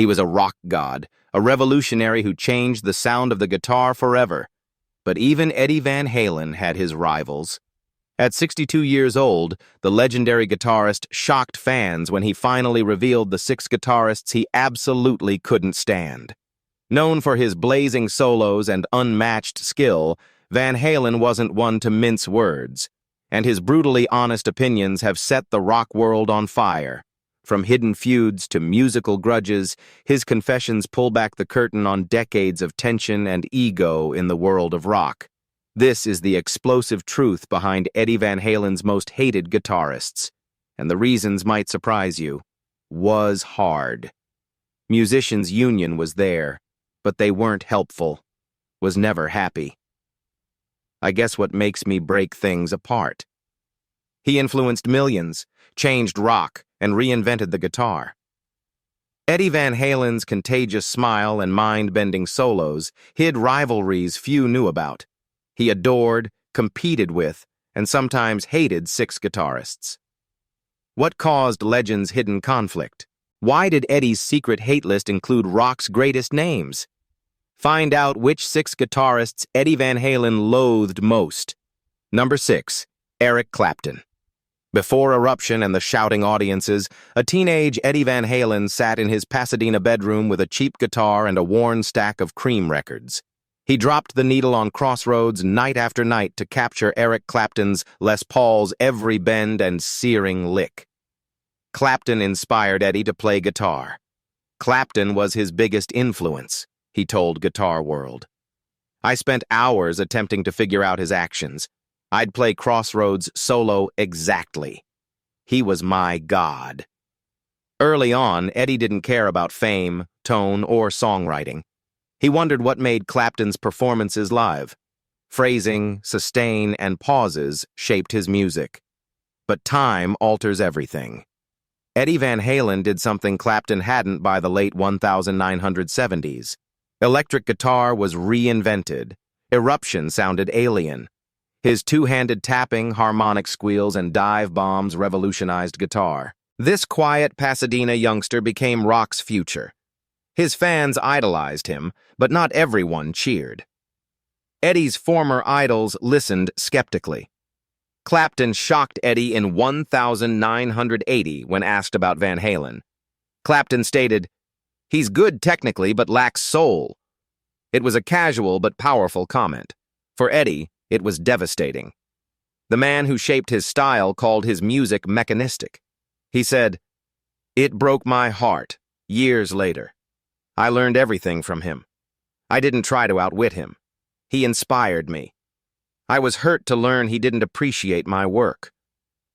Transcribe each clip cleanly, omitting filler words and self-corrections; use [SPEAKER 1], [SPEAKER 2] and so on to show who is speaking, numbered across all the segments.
[SPEAKER 1] He was a rock god, a revolutionary who changed the sound of the guitar forever. But even Eddie Van Halen had his rivals. At 62 years old, the legendary guitarist shocked fans when he finally revealed the 6 guitarists he absolutely couldn't stand. Known for his blazing solos and unmatched skill, Van Halen wasn't one to mince words, and his brutally honest opinions have set the rock world on fire. From hidden feuds to musical grudges, his confessions pull back the curtain on decades of tension and ego in the world of rock. This is the explosive truth behind Eddie Van Halen's most hated guitarists, and the reasons might surprise you. Was hard. Musicians' union was there, but they weren't helpful. Was never happy. I guess what makes me break things apart. He influenced millions, changed rock, and reinvented the guitar. Eddie Van Halen's contagious smile and mind-bending solos hid rivalries few knew about. He adored, competed with, and sometimes hated 6 guitarists. What caused Legend's hidden conflict? Why did Eddie's secret hate list include rock's greatest names? Find out which 6 guitarists Eddie Van Halen loathed most. Number 6, Eric Clapton. Before Eruption and the shouting audiences, a teenage Eddie Van Halen sat in his Pasadena bedroom with a cheap guitar and a worn stack of Cream records. He dropped the needle on Crossroads night after night to capture Eric Clapton's Les Paul's every bend and searing lick. Clapton inspired Eddie to play guitar. Clapton was his biggest influence, he told Guitar World. I spent hours attempting to figure out his actions. I'd play Crossroads solo exactly. He was my god. Early on, Eddie didn't care about fame, tone, or songwriting. He wondered what made Clapton's performances live. Phrasing, sustain, and pauses shaped his music. But time alters everything. Eddie Van Halen did something Clapton hadn't by the late 1970s. Electric guitar was reinvented. Eruption sounded alien. His two-handed tapping, harmonic squeals, and dive bombs revolutionized guitar. This quiet Pasadena youngster became rock's future. His fans idolized him, but not everyone cheered. Eddie's former idols listened skeptically. Clapton shocked Eddie in 1980 when asked about Van Halen. Clapton stated, "He's good technically but lacks soul." It was a casual but powerful comment. For Eddie, it was devastating. The man who shaped his style called his music mechanistic. He said, "It broke my heart, years later. I learned everything from him. I didn't try to outwit him. He inspired me. I was hurt to learn he didn't appreciate my work."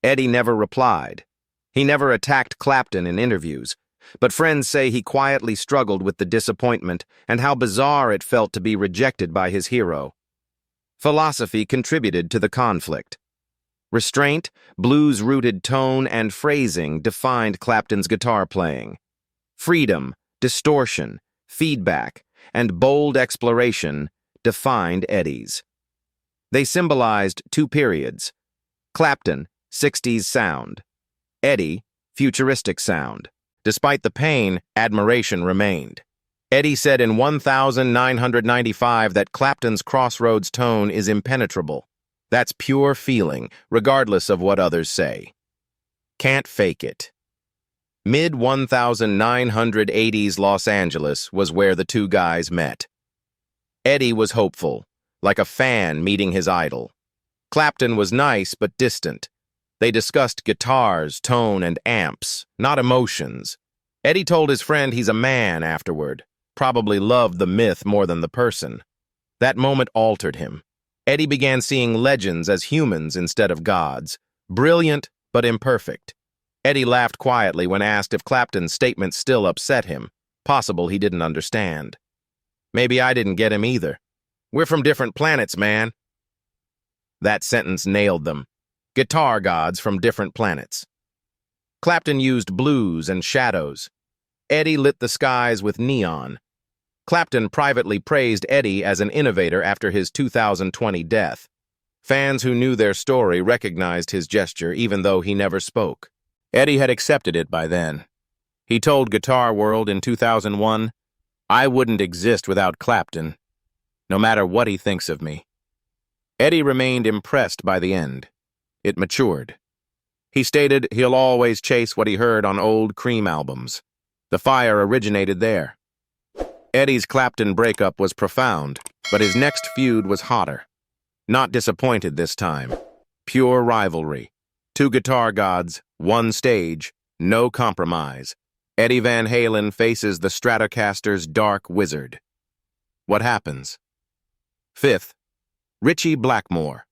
[SPEAKER 1] Eddie never replied. He never attacked Clapton in interviews, but friends say he quietly struggled with the disappointment and how bizarre it felt to be rejected by his hero. Philosophy contributed to the conflict. Restraint, blues-rooted tone, and phrasing defined Clapton's guitar playing. Freedom, distortion, feedback, and bold exploration defined Eddie's. They symbolized 2 periods. Clapton, 60s sound. Eddie, futuristic sound. Despite the pain, admiration remained. Eddie said in 1995 that Clapton's Crossroads tone is impenetrable. That's pure feeling, regardless of what others say. Can't fake it. Mid-1980s Los Angeles was where the 2 guys met. Eddie was hopeful, like a fan meeting his idol. Clapton was nice but distant. They discussed guitars, tone, and amps, not emotions. Eddie told his friend he's a man afterward, probably loved the myth more than the person. That moment altered him. Eddie began seeing legends as humans instead of gods, brilliant but imperfect. Eddie laughed quietly when asked if Clapton's statement still upset him. Possible he didn't understand. "Maybe I didn't get him either. We're from different planets, man." That sentence nailed them. Guitar gods from different planets. Clapton used blues and shadows. Eddie lit the skies with neon. Clapton privately praised Eddie as an innovator after his 2020 death. Fans who knew their story recognized his gesture even though he never spoke. Eddie had accepted it by then. He told Guitar World in 2001, "I wouldn't exist without Clapton, no matter what he thinks of me." Eddie remained impressed by the end. It matured. He stated he'll always chase what he heard on old Cream albums. The fire originated there. Eddie's Clapton breakup was profound, but his next feud was hotter. Not disappointed this time. Pure rivalry. Two guitar gods, one stage, no compromise. Eddie Van Halen faces the Stratocaster's dark wizard. What happens? Fifth, Richie Blackmore.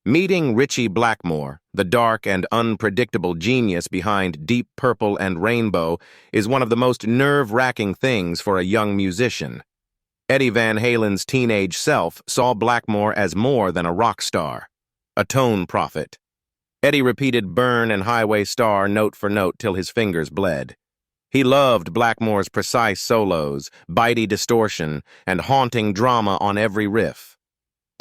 [SPEAKER 1] Meeting Richie Blackmore, the dark and unpredictable genius behind Deep Purple and Rainbow, is one of the most nerve-wracking things for a young musician. Eddie Van Halen's teenage self saw Blackmore as more than a rock star, a tone prophet. Eddie repeated Burn and Highway Star note for note till his fingers bled. He loved Blackmore's precise solos, bitey distortion, and haunting drama on every riff.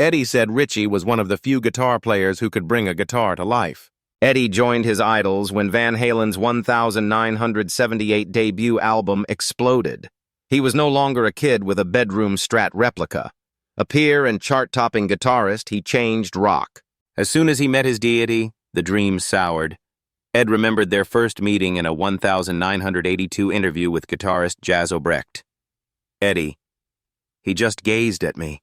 [SPEAKER 1] Eddie said Richie was one of the few guitar players who could bring a guitar to life. Eddie joined his idols when Van Halen's 1978 debut album exploded. He was no longer a kid with a bedroom Strat replica. A peer and chart-topping guitarist, he changed rock. As soon as he met his deity, the dreams soured. Ed remembered their first meeting in a 1982 interview with guitarist Jazz Obrecht. Eddie. He just gazed at me.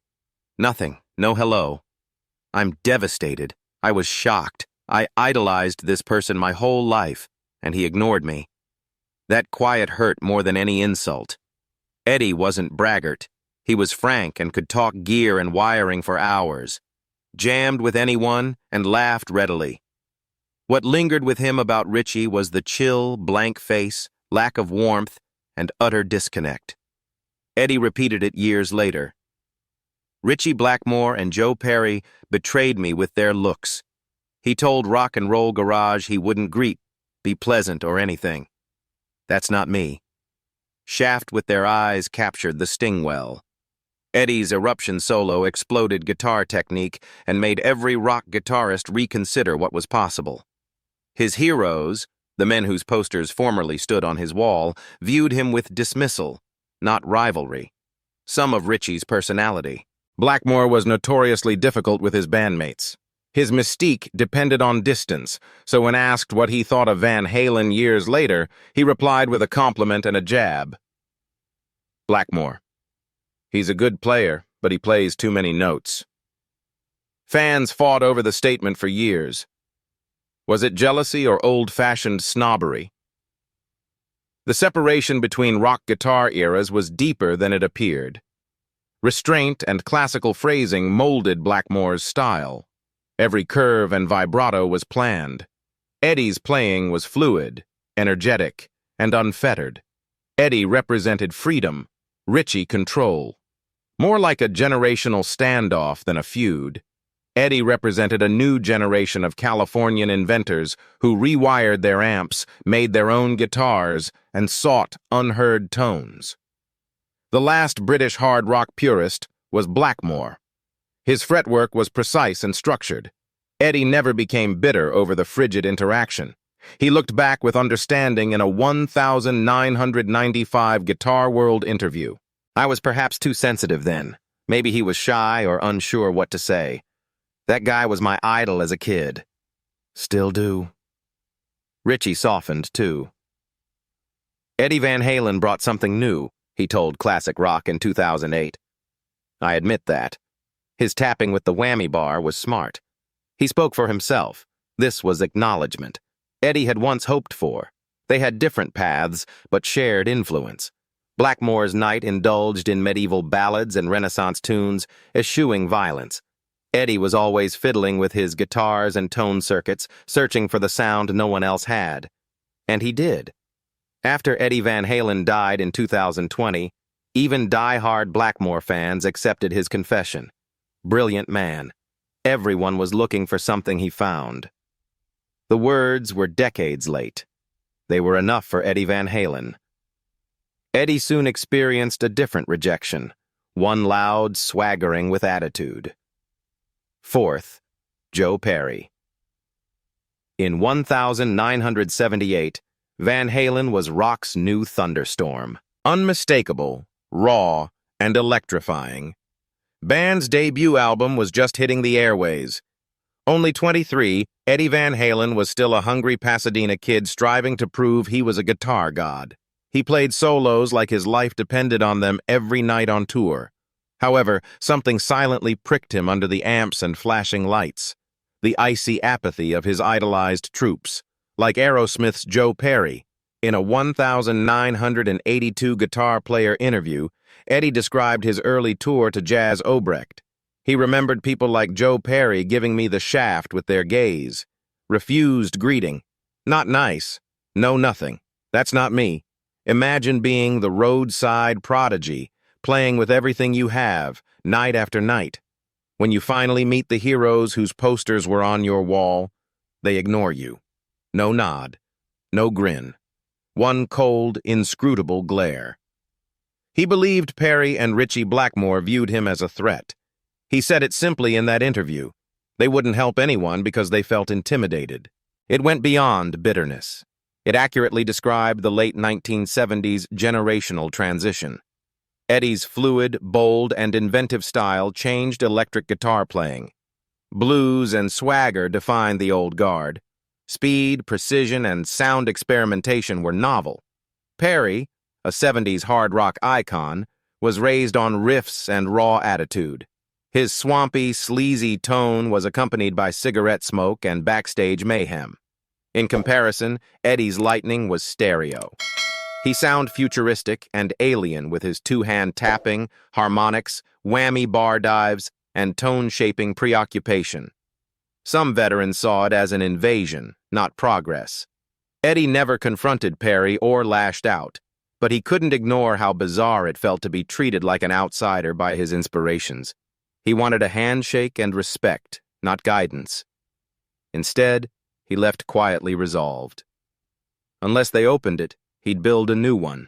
[SPEAKER 1] Nothing. No hello. I'm devastated. I was shocked. I idolized this person my whole life, and he ignored me. That quiet hurt more than any insult. Eddie wasn't braggart. He was frank and could talk gear and wiring for hours. Jammed with anyone and laughed readily. What lingered with him about Richie was the chill, blank face, lack of warmth, and utter disconnect. Eddie repeated it years later. Richie Blackmore and Joe Perry betrayed me with their looks. He told Rock and Roll Garage he wouldn't greet, be pleasant, or anything. That's not me. Shaft with their eyes captured the sting well. Eddie's eruption solo exploded guitar technique and made every rock guitarist reconsider what was possible. His heroes, the men whose posters formerly stood on his wall, viewed him with dismissal, not rivalry. Some of Richie's personality. Blackmore was notoriously difficult with his bandmates. His mystique depended on distance, so when asked what he thought of Van Halen years later, he replied with a compliment and a jab. Blackmore. He's a good player, but he plays too many notes. Fans fought over the statement for years. Was it jealousy or old-fashioned snobbery? The separation between rock guitar eras was deeper than it appeared. Restraint and classical phrasing molded Blackmore's style. Every curve and vibrato was planned. Eddie's playing was fluid, energetic, and unfettered. Eddie represented freedom, Richie control. More like a generational standoff than a feud. Eddie represented a new generation of Californian inventors who rewired their amps, made their own guitars, and sought unheard tones. The last British hard rock purist was Blackmore. His fretwork was precise and structured. Eddie never became bitter over the frigid interaction. He looked back with understanding in a 1995 Guitar World interview. I was perhaps too sensitive then. Maybe he was shy or unsure what to say. That guy was my idol as a kid. Still do. Richie softened, too. Eddie Van Halen brought something new, he told Classic Rock in 2008. I admit that. His tapping with the whammy bar was smart. He spoke for himself. This was acknowledgement. Eddie had once hoped for. They had different paths, but shared influence. Blackmore's night indulged in medieval ballads and Renaissance tunes, eschewing violence. Eddie was always fiddling with his guitars and tone circuits, searching for the sound no one else had. And he did. After Eddie Van Halen died in 2020, even die-hard Blackmore fans accepted his confession. Brilliant man. Everyone was looking for something he found. The words were decades late. They were enough for Eddie Van Halen. Eddie soon experienced a different rejection, one loud, swaggering with attitude. Fourth, Joe Perry. In 1978, Van Halen was rock's new thunderstorm. Unmistakable, raw, and electrifying. Band's debut album was just hitting the airways. Only 23, Eddie Van Halen was still a hungry Pasadena kid striving to prove he was a guitar god. He played solos like his life depended on them every night on tour. However, something silently pricked him under the amps and flashing lights. The icy apathy of his idolized troops. Like Aerosmith's Joe Perry. In a 1982 guitar player interview, Eddie described his early tour to Jazz Obrecht. He remembered people like Joe Perry giving me the shaft with their gaze. Refused greeting. Not nice. No nothing. That's not me. Imagine being the roadside prodigy, playing with everything you have, night after night. When you finally meet the heroes whose posters were on your wall, they ignore you. No nod. No grin. One cold, inscrutable glare. He believed Perry and Richie Blackmore viewed him as a threat. He said it simply in that interview. They wouldn't help anyone because they felt intimidated. It went beyond bitterness. It accurately described the late 1970s generational transition. Eddie's fluid, bold, and inventive style changed electric guitar playing. Blues and swagger defined the old guard. Speed, precision, and sound experimentation were novel. Perry, a 70s hard rock icon, was raised on riffs and raw attitude. His swampy, sleazy tone was accompanied by cigarette smoke and backstage mayhem. In comparison, Eddie's lightning was stereo. He sounded futuristic and alien with his two-hand tapping, harmonics, whammy bar dives, and tone-shaping preoccupation. Some veterans saw it as an invasion, not progress. Eddie never confronted Perry or lashed out, but he couldn't ignore how bizarre it felt to be treated like an outsider by his inspirations. He wanted a handshake and respect, not guidance. Instead, he left quietly resolved. Unless they opened it, he'd build a new one.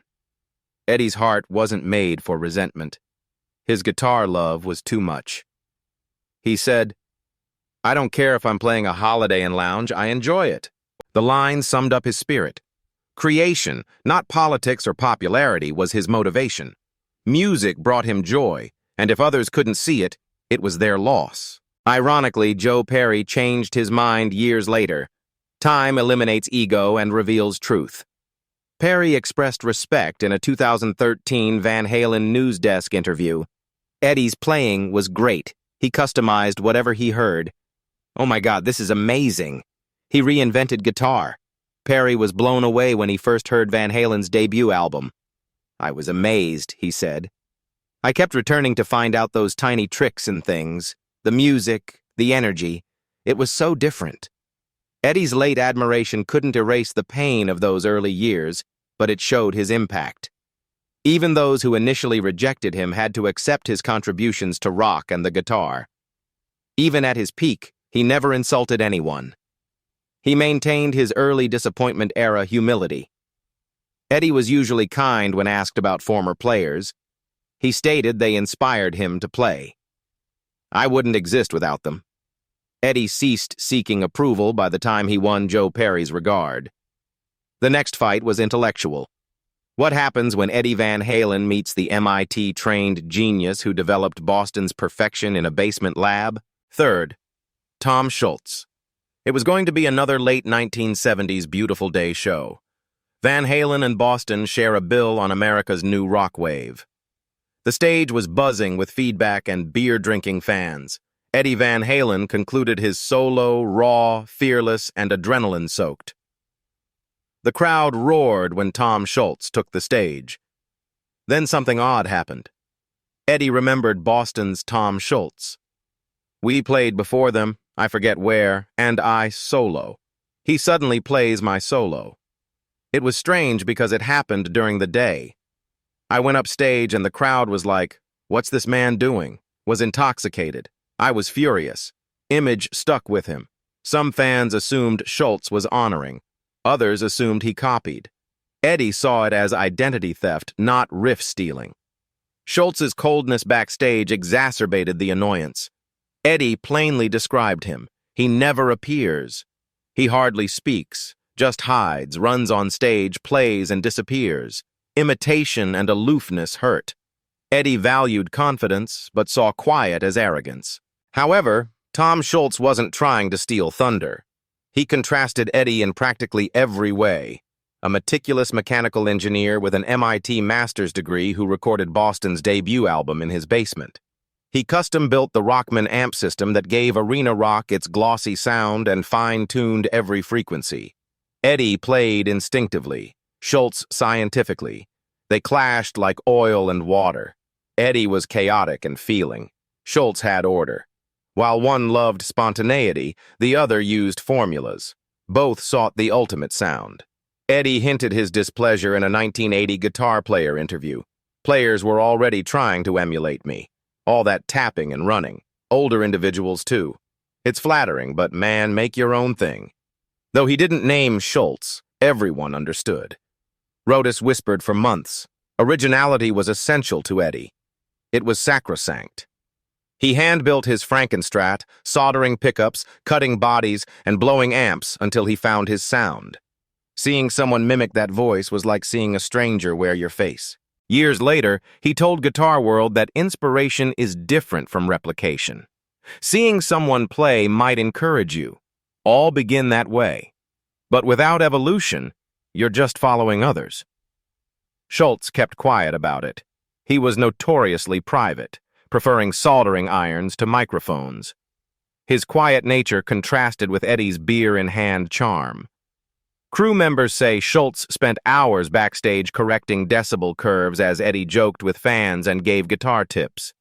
[SPEAKER 1] Eddie's heart wasn't made for resentment. His guitar love was too much. He said, "I don't care if I'm playing a Holiday Inn lounge, I enjoy it." The line summed up his spirit. Creation, not politics or popularity, was his motivation. Music brought him joy, and if others couldn't see it, it was their loss. Ironically, Joe Perry changed his mind years later. Time eliminates ego and reveals truth. Perry expressed respect in a 2013 Van Halen news desk interview. Eddie's playing was great. He customized whatever he heard. "Oh my God, this is amazing." He reinvented guitar. Perry was blown away when he first heard Van Halen's debut album. "I was amazed," he said. "I kept returning to find out those tiny tricks and things. The music, the energy. It was so different." Eddie's late admiration couldn't erase the pain of those early years, but it showed his impact. Even those who initially rejected him had to accept his contributions to rock and the guitar. Even at his peak, he never insulted anyone. He maintained his early disappointment-era humility. Eddie was usually kind when asked about former players. He stated they inspired him to play. "I wouldn't exist without them." Eddie ceased seeking approval by the time he won Joe Perry's regard. The next fight was intellectual. What happens when Eddie Van Halen meets the MIT-trained genius who developed Boston's perfection in a basement lab? Third, Tom Schultz. It was going to be another late 1970s Beautiful Day show. Van Halen and Boston share a bill on America's new rock wave. The stage was buzzing with feedback and beer-drinking fans. Eddie Van Halen concluded his solo, raw, fearless, and adrenaline-soaked. The crowd roared when Tom Schultz took the stage. Then something odd happened. Eddie remembered Boston's Tom Schultz. "We played before them, I forget where, and I solo. He suddenly plays my solo." It was strange because it happened during the day. I went upstage and the crowd was like, "What's this man doing?" Was intoxicated. I was furious. Image stuck with him. Some fans assumed Schultz was honoring. Others assumed he copied. Eddie saw it as identity theft, not riff stealing. Schultz's coldness backstage exacerbated the annoyance. Eddie plainly described him. He never appears. He hardly speaks, just hides, runs on stage, plays, and disappears. Imitation and aloofness hurt. Eddie valued confidence, but saw quiet as arrogance. However, Tom Schultz wasn't trying to steal thunder. He contrasted Eddie in practically every way. A meticulous mechanical engineer with an MIT master's degree who recorded Boston's debut album in his basement. He custom-built the Rockman amp system that gave arena rock its glossy sound and fine-tuned every frequency. Eddie played instinctively, Schultz scientifically. They clashed like oil and water. Eddie was chaotic and feeling. Schultz had order. While one loved spontaneity, the other used formulas. Both sought the ultimate sound. Eddie hinted his displeasure in a 1980 guitar player interview. Players were already trying to emulate me. All that tapping and running. Older individuals, too. It's flattering, but man, make your own thing. Though he didn't name Schultz, everyone understood. Rhoads whispered for months. Originality was essential to Eddie. It was sacrosanct. He hand-built his Frankenstrat, soldering pickups, cutting bodies, and blowing amps until he found his sound. Seeing someone mimic that voice was like seeing a stranger wear your face. Years later, he told Guitar World that inspiration is different from replication. Seeing someone play might encourage you. All begin that way. But without evolution, you're just following others. Schultz kept quiet about it. He was notoriously private, preferring soldering irons to microphones. His quiet nature contrasted with Eddie's beer-in-hand charm. Crew members say Schultz spent hours backstage correcting decibel curves as Eddie joked with fans and gave guitar tips.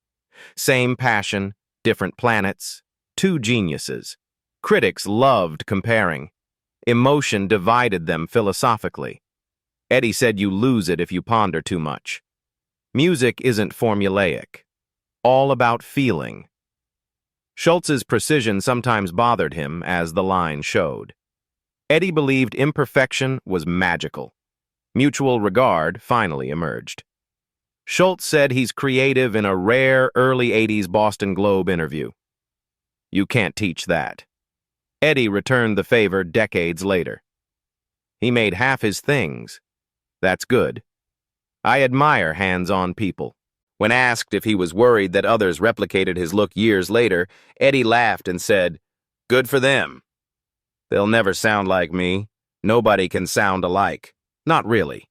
[SPEAKER 1] Same passion, different planets, two geniuses. Critics loved comparing. Emotion divided them philosophically. Eddie said you lose it if you ponder too much. Music isn't formulaic. All about feeling. Schultz's precision sometimes bothered him, as the line showed. Eddie believed imperfection was magical. Mutual regard finally emerged. Schultz said he's creative in a rare early 80s Boston Globe interview. You can't teach that. Eddie returned the favor decades later. He made half his things. That's good. I admire hands-on people. When asked if he was worried that others replicated his look years later, Eddie laughed and said, "Good for them. They'll never sound like me. Nobody can sound alike. Not really."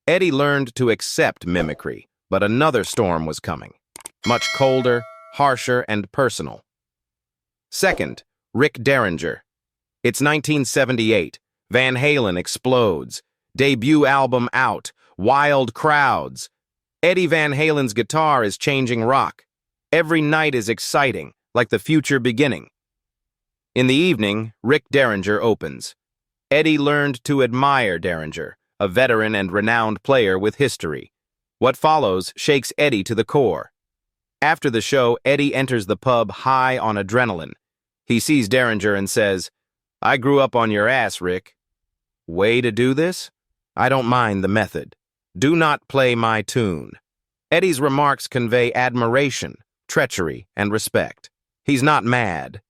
[SPEAKER 1] Eddie learned to accept mimicry, but another storm was coming. Much colder, harsher, and personal. Second, Rick Derringer. It's 1978. Van Halen explodes. Debut album out. Wild crowds. Eddie Van Halen's guitar is changing rock. Every night is exciting, like the future beginning. In the evening, Rick Derringer opens. Eddie learned to admire Derringer, a veteran and renowned player with history. What follows shakes Eddie to the core. After the show, Eddie enters the pub high on adrenaline. He sees Derringer and says, "I grew up on your ass, Rick." Way to do this? I don't mind the method. Do not play my tune. Eddie's remarks convey admiration, treachery, and respect. He's not mad.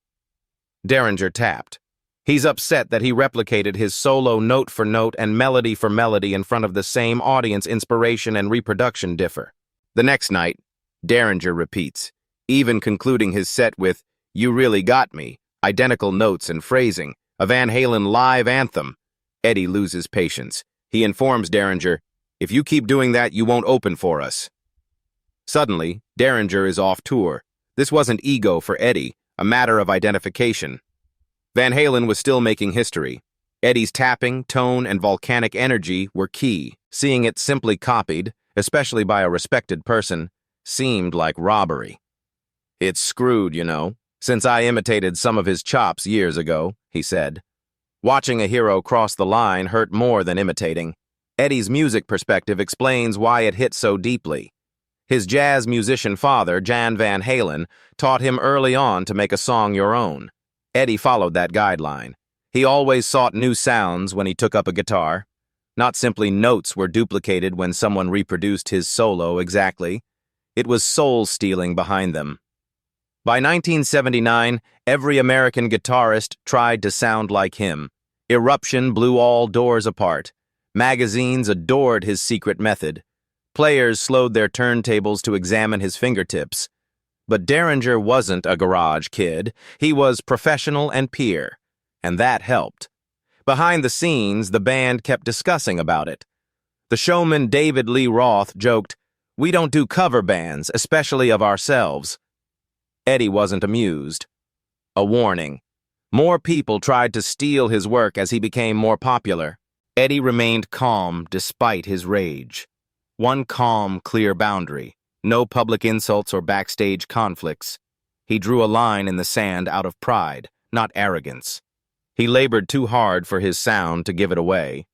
[SPEAKER 1] Derringer tapped. He's upset that he replicated his solo note for note and melody for melody in front of the same audience. Inspiration and reproduction differ. The next night, Derringer repeats, even concluding his set with, "You really got me," identical notes and phrasing, a Van Halen live anthem. Eddie loses patience. He informs Derringer, "If you keep doing that, you won't open for us." Suddenly, Derringer is off tour. This wasn't ego for Eddie, a matter of identification. Van Halen was still making history. Eddie's tapping, tone, and volcanic energy were key. Seeing it simply copied, especially by a respected person, seemed like robbery. "It's screwed, you know, since I imitated some of his chops years ago," he said. Watching a hero cross the line hurt more than imitating. Eddie's music perspective explains why it hit so deeply. His jazz musician father, Jan Van Halen, taught him early on to make a song your own. Eddie followed that guideline. He always sought new sounds when he took up a guitar. Not simply notes were duplicated when someone reproduced his solo exactly. It was soul-stealing behind them. By 1979, every American guitarist tried to sound like him. Eruption blew all doors apart. Magazines adored his secret method. Players slowed their turntables to examine his fingertips. But Derringer wasn't a garage kid. He was professional and peer, and that helped. Behind the scenes, the band kept discussing about it. The showman David Lee Roth joked, "We don't do cover bands, especially of ourselves." Eddie wasn't amused. A warning. More people tried to steal his work as he became more popular. Eddie remained calm despite his rage. One calm, clear boundary. No public insults or backstage conflicts. He drew a line in the sand out of pride, not arrogance. He labored too hard for his sound to give it away.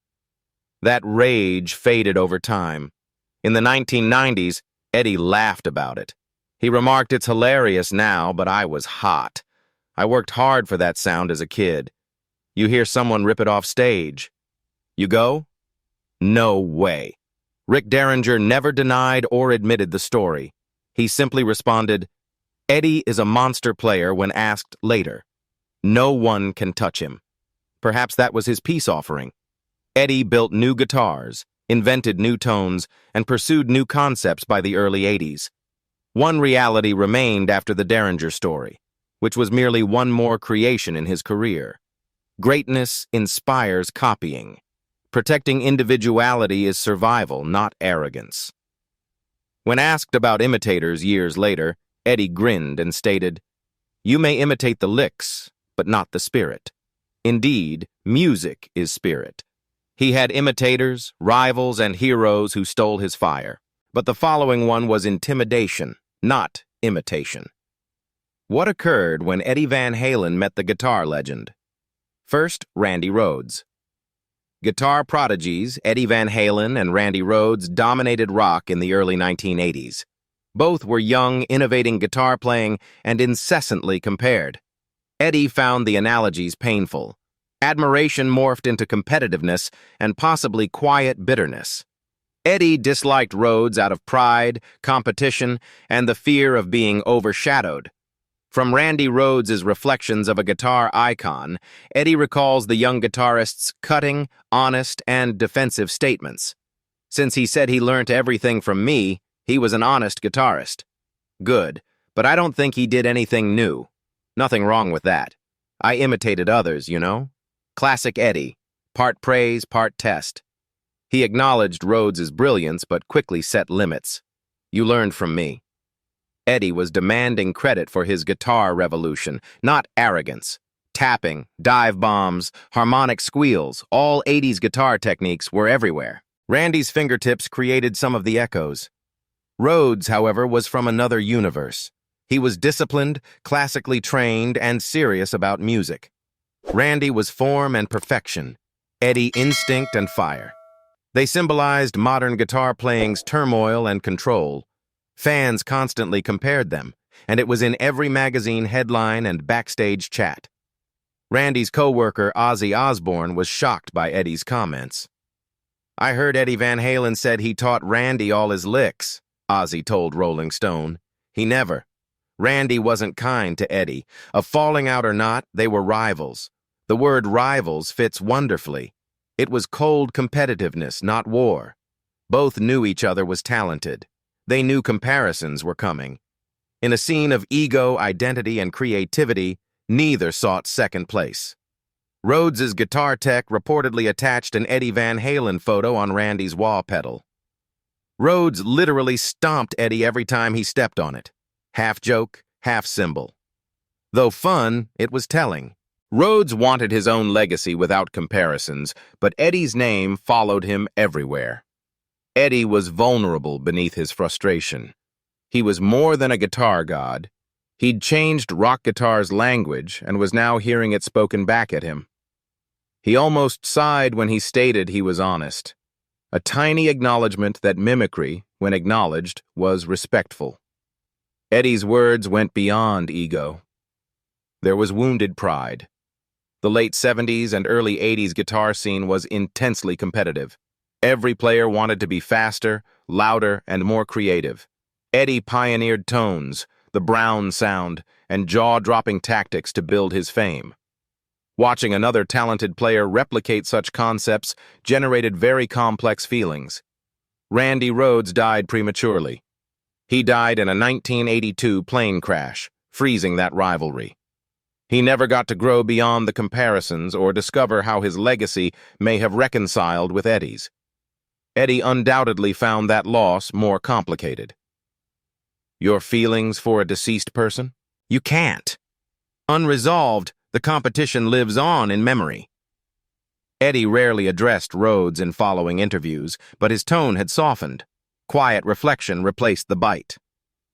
[SPEAKER 1] That rage faded over time. In the 1990s, Eddie laughed about it. He remarked, "It's hilarious now, but I was hot. I worked hard for that sound as a kid. You hear someone rip it off stage. You go? No way." Rick Derringer never denied or admitted the story. He simply responded, "Eddie is a monster player," when asked later. No one can touch him. Perhaps that was his peace offering. Eddie built new guitars, invented new tones, and pursued new concepts by the early 80s. One reality remained after the Derringer story, which was merely one more creation in his career. Greatness inspires copying. Protecting individuality is survival, not arrogance. When asked about imitators years later, Eddie grinned and stated, "You may imitate the licks, but not the spirit. Indeed, music is spirit." He had imitators, rivals, and heroes who stole his fire, but the following one was intimidation, not imitation. What occurred when Eddie Van Halen met the guitar legend? First, Randy Rhoads. Guitar prodigies Eddie Van Halen and Randy Rhoads dominated rock in the early 1980s. Both were young, innovating guitar playing and incessantly compared. Eddie found the analogies painful. Admiration morphed into competitiveness and possibly quiet bitterness. Eddie disliked Rhoads out of pride, competition, and the fear of being overshadowed. From Randy Rhoads' reflections of a guitar icon, Eddie recalls the young guitarist's cutting, honest, and defensive statements. "Since he said he learnt everything from me, he was an honest guitarist. Good, but I don't think he did anything new. Nothing wrong with that. I imitated others, you know? Classic Eddie, part praise, part test." He acknowledged Rhoads' brilliance, but quickly set limits. "You learned from me." Eddie was demanding credit for his guitar revolution, not arrogance. Tapping, dive bombs, harmonic squeals, all 80s guitar techniques were everywhere. Randy's fingertips created some of the echoes. Rhoads, however, was from another universe. He was disciplined, classically trained, and serious about music. Randy was form and perfection, Eddie instinct and fire. They symbolized modern guitar playing's turmoil and control. Fans constantly compared them, and it was in every magazine headline and backstage chat. Randy's co-worker Ozzy Osbourne was shocked by Eddie's comments. "I heard Eddie Van Halen said he taught Randy all his licks," Ozzy told Rolling Stone. "He never. Randy wasn't kind to Eddie. A falling out or not, they were rivals. The word rivals fits wonderfully. It was cold competitiveness, not war. Both knew each other was talented. They knew comparisons were coming. In a scene of ego, identity, and creativity, neither sought second place." Rhoads' guitar tech reportedly attached an Eddie Van Halen photo on Randy's wah pedal. Rhoads literally stomped Eddie every time he stepped on it. Half joke, half symbol. Though fun, it was telling. Rhoads wanted his own legacy without comparisons, but Eddie's name followed him everywhere. Eddie was vulnerable beneath his frustration. He was more than a guitar god. He'd changed rock guitar's language and was now hearing it spoken back at him. He almost sighed when he stated he was honest. A tiny acknowledgement that mimicry, when acknowledged, was respectful. Eddie's words went beyond ego. There was wounded pride. The late 70s and early 80s guitar scene was intensely competitive. Every player wanted to be faster, louder, and more creative. Eddie pioneered tones, the Brown sound, and jaw-dropping tactics to build his fame. Watching another talented player replicate such concepts generated very complex feelings. Randy Rhoads died prematurely. He died in a 1982 plane crash, freezing that rivalry. He never got to grow beyond the comparisons or discover how his legacy may have reconciled with Eddie's. Eddie undoubtedly found that loss more complicated. Your feelings for a deceased person? You can't. Unresolved, the competition lives on in memory. Eddie rarely addressed Rhoads in following interviews, but his tone had softened. Quiet reflection replaced the bite.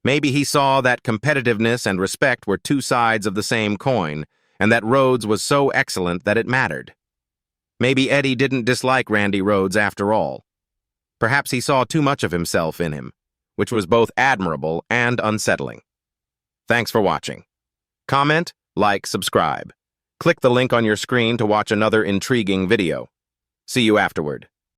[SPEAKER 1] Maybe he saw that competitiveness and respect were two sides of the same coin, and that Rhoads was so excellent that it mattered. Maybe Eddie didn't dislike Randy Rhoads after all. Perhaps he saw too much of himself in him, which was both admirable and unsettling. Thanks for watching. Comment, like, subscribe. Click the link on your screen to watch another intriguing video. See you afterward.